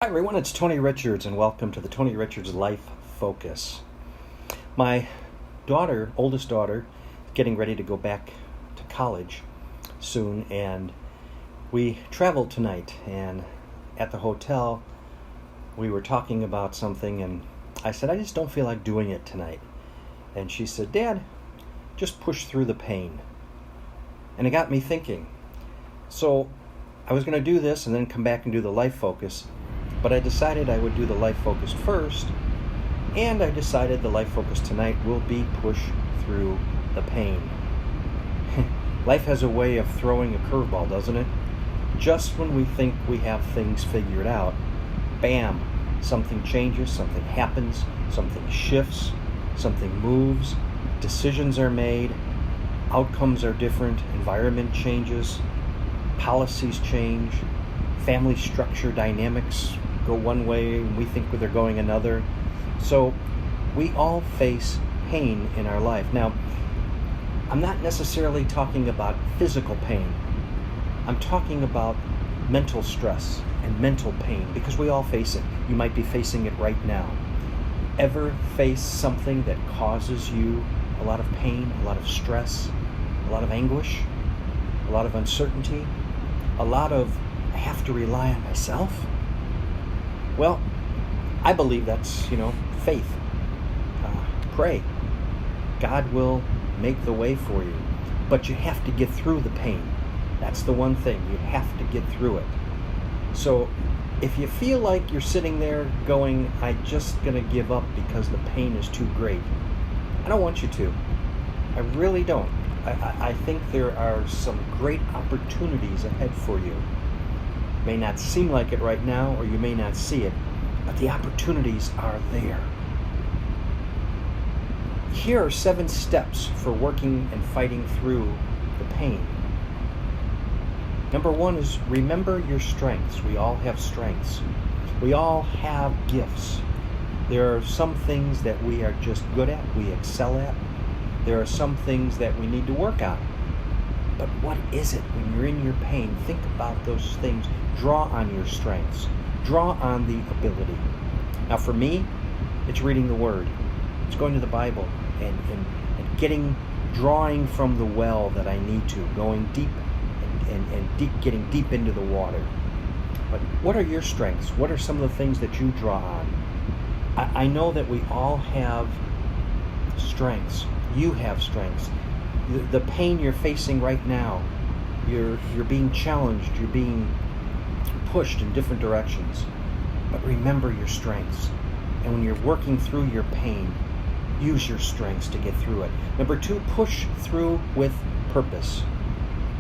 Hi everyone, it's Tony Richards and welcome to the Tony Richards Life Focus. My oldest daughter, is getting ready to go back to college soon, and we traveled tonight, and at the hotel we were talking about something, and I said, I just don't feel like doing it tonight. And she said, Dad, just push through the pain. And it got me thinking. So I was going to do this and then come back and do the Life Focus. But I decided I would do the Life Focus first, and I decided the Life Focus tonight will be push through the pain. Life has a way of throwing a curveball, doesn't it? Just when we think we have things figured out, bam, something changes, something happens, something shifts, something moves, decisions are made, outcomes are different, environment changes, policies change, family structure dynamics go one way and we think they're going another. So we all face pain in our life. Now, I'm not necessarily talking about physical pain. I'm talking about mental stress and mental pain, because we all face it. You might be facing it right now. Ever face something that causes you a lot of pain, a lot of stress, a lot of anguish, a lot of uncertainty, a lot of I have to rely on myself? Well, I believe that's, faith. Pray. God will make the way for you. But you have to get through the pain. That's the one thing. You have to get through it. So if you feel like you're sitting there going, I'm just going to give up because the pain is too great, I don't want you to. I really don't. I think there are some great opportunities ahead for you. May not seem like it right now, or you may not see it, but the opportunities are there. Here are 7 steps for working and fighting through the pain. Number 1 is remember your strengths. We all have strengths. We all have gifts. There are some things that we are just good at, we excel at. There are some things that we need to work on. But what is it when you're in your pain? Think about those things. Draw on your strengths. Draw on the ability. Now for me, it's reading the Word. It's going to the Bible and drawing from the well that I need to, going deep and getting deep into the water. But what are your strengths? What are some of the things that you draw on? I know that we all have strengths. You have strengths. The pain you're facing right now, you're being challenged, you're being pushed in different directions. But remember your strengths. And when you're working through your pain, use your strengths to get through it. Number 2, push through with purpose.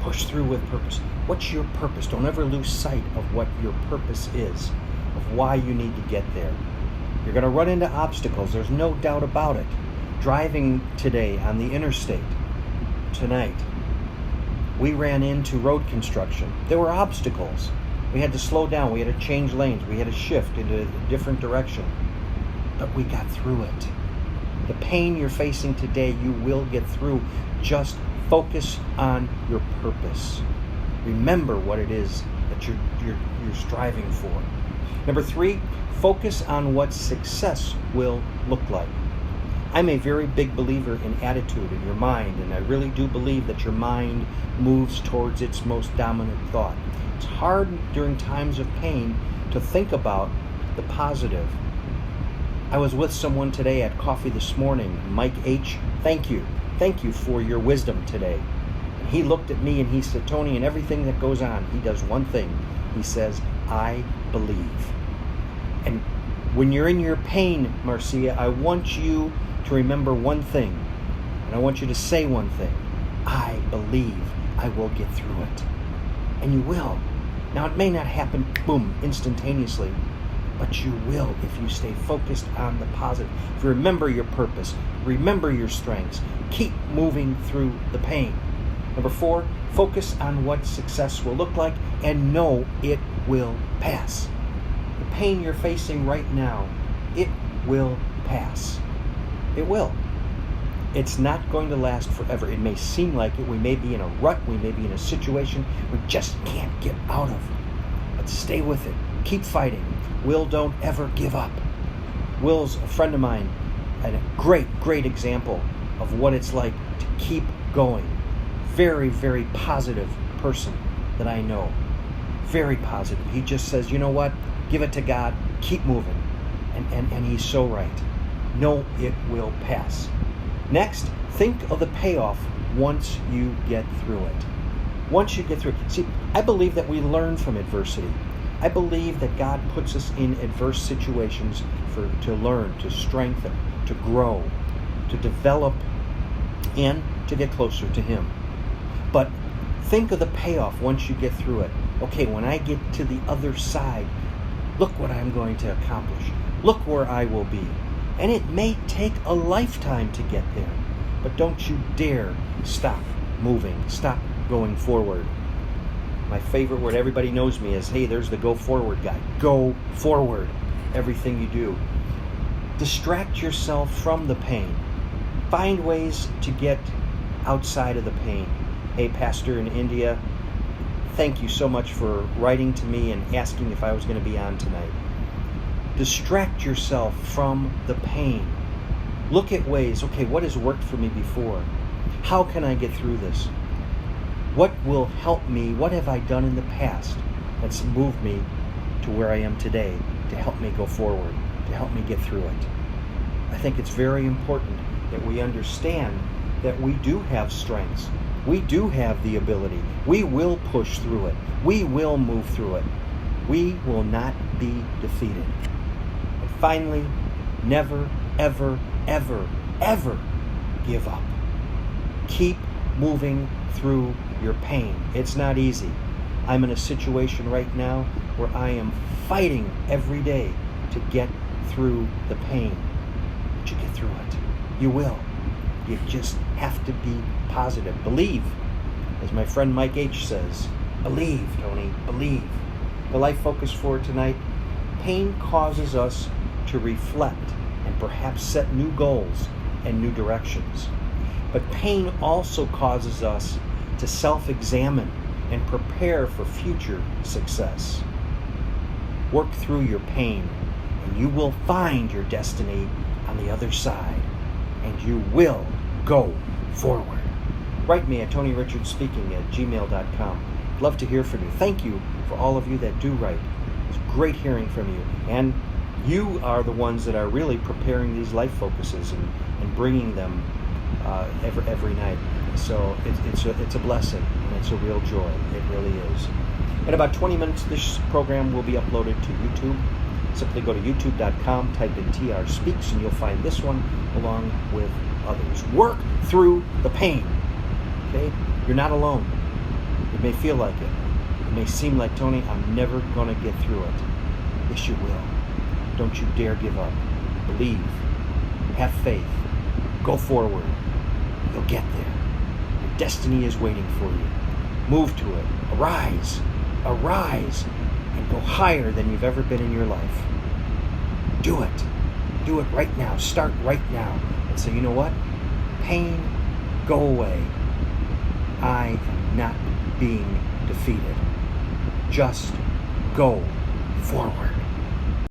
Push through with purpose. What's your purpose? Don't ever lose sight of what your purpose is, of why you need to get there. You're going to run into obstacles. There's no doubt about it. Driving today on the interstate, tonight, we ran into road construction. There were obstacles. We had to slow down. We had to change lanes. We had to shift into a different direction. But we got through it. The pain you're facing today, you will get through. Just focus on your purpose. Remember what it is that you're striving for. Number 3, focus on what success will look like. I'm a very big believer in attitude in your mind, and I really do believe that your mind moves towards its most dominant thought. It's hard during times of pain to think about the positive. I was with someone today at coffee this morning, Mike H. Thank you. Thank you for your wisdom today. And he looked at me and he said, Tony, in everything that goes on, he does one thing. He says, I believe. And when you're in your pain, Marcia, I want you to remember one thing, and I want you to say one thing. I believe I will get through it. And you will. Now, it may not happen, boom, instantaneously, but you will if you stay focused on the positive. If you remember your purpose, remember your strengths, keep moving through the pain. Number 4, focus on what success will look like and know it will pass. The pain you're facing right now, it will pass. It will. It's not going to last forever. It may seem like it. We may be in a rut. We may be in a situation we just can't get out of. But stay with it. Keep fighting. Will, don't ever give up. Will's a friend of mine and a great example of what it's like to keep going. Very, very positive person that I know. Very positive. He just says, you know what? Give it to God. Keep moving. And he's so right. No, it will pass. Next, think of the payoff once you get through it. Once you get through it. See, I believe that we learn from adversity. I believe that God puts us in adverse situations to learn, to strengthen, to grow, to develop, and to get closer to Him. But think of the payoff once you get through it. Okay, when I get to the other side, look what I'm going to accomplish. Look where I will be. And it may take a lifetime to get there. But don't you dare stop moving. Stop going forward. My favorite word, everybody knows me, is, hey, there's the go forward guy. Go forward. Everything you do. Distract yourself from the pain. Find ways to get outside of the pain. Hey, Pastor in India, thank you so much for writing to me and asking if I was going to be on tonight. Distract yourself from the pain. Look at ways, okay, what has worked for me before? How can I get through this? What will help me? What have I done in the past that's moved me to where I am today to help me go forward, to help me get through it? I think it's very important that we understand that we do have strengths. We do have the ability. We will push through it. We will move through it. We will not be defeated. And finally, never, ever, ever, ever give up. Keep moving through your pain. It's not easy. I'm in a situation right now where I am fighting every day to get through the pain. But you get through it. You will. You just have to be positive. Believe. As my friend Mike H. says, believe, Tony, believe. The life focus for tonight, pain causes us to reflect and perhaps set new goals and new directions. But pain also causes us to self-examine and prepare for future success. Work through your pain, and you will find your destiny on the other side, and you will go forward. Write me at TonyRichardsSpeaking@gmail.com. Love to hear from you. Thank you for all of you that do write. It's great hearing from you. And you are the ones that are really preparing these life focuses and bringing them every night. So it's a blessing, and it's a real joy. It really is. In about 20 minutes, this program will be uploaded to YouTube. Simply go to youtube.com, type in TR Speaks, and you'll find this one along with others. Work through the pain. Okay? You're not alone. It may feel like it. It may seem like, Tony, I'm never going to get through it. Yes, you will. Don't you dare give up. Believe. Have faith. Go forward. You'll get there. Your destiny is waiting for you. Move to it. Arise. Arise. And go higher than you've ever been in your life. Do it. Do it right now. Start right now. And say, you know what? Pain, go away. I am not being defeated. Just go forward.